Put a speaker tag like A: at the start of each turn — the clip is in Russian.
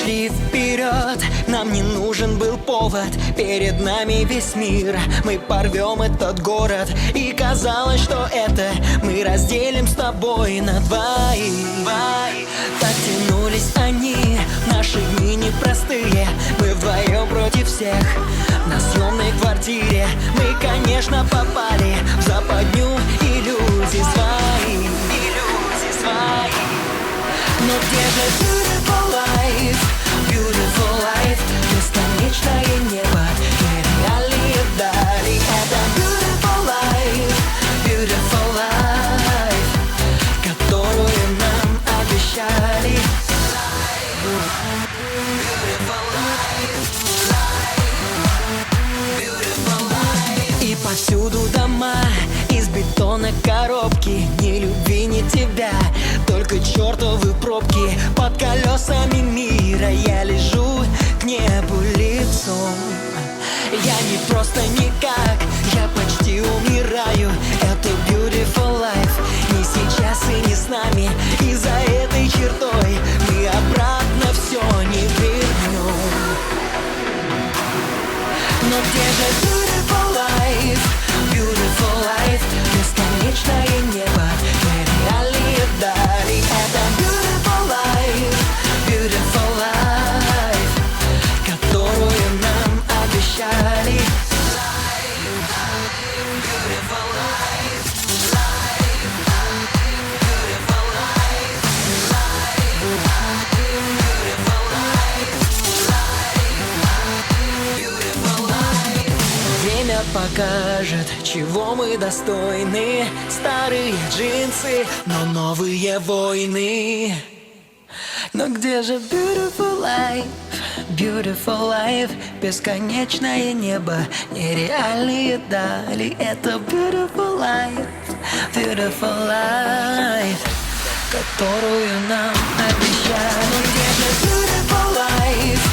A: Пошли вперед, нам не нужен был повод. Перед нами весь мир, мы порвем этот город. И казалось, что это мы разделим с тобой на двоих. Так тянулись они, наши дни непростые. Мы вдвоем против всех, на съемной квартире. Мы, конечно, попали в западню иллюзий своих. Но где же beautiful life, beautiful life? Бесконечное небо, нереальные дали. Это beautiful life, beautiful life, которую нам обещали. И повсюду дома из бетона коробки. Ни любви, ни тебя, только чертовы пробки. Под колесами мира я лежу к небу лицом. Я не просто никак, я почти умираю. Это beautiful life, не сейчас и не с нами. И за этой чертой мы обратно все не вернем. Но где же beautiful life, beautiful life? Бесконечное небо, нереальные дали. Это beautiful life, beautiful life, которую нам обещали. Время покажет, чего мы достойны. Старые джинсы, но новые войны. Но где же beautiful life, beautiful life? Бесконечное небо, нереальные дали. Это beautiful life, beautiful life, которую нам обещали. Но где же beautiful life,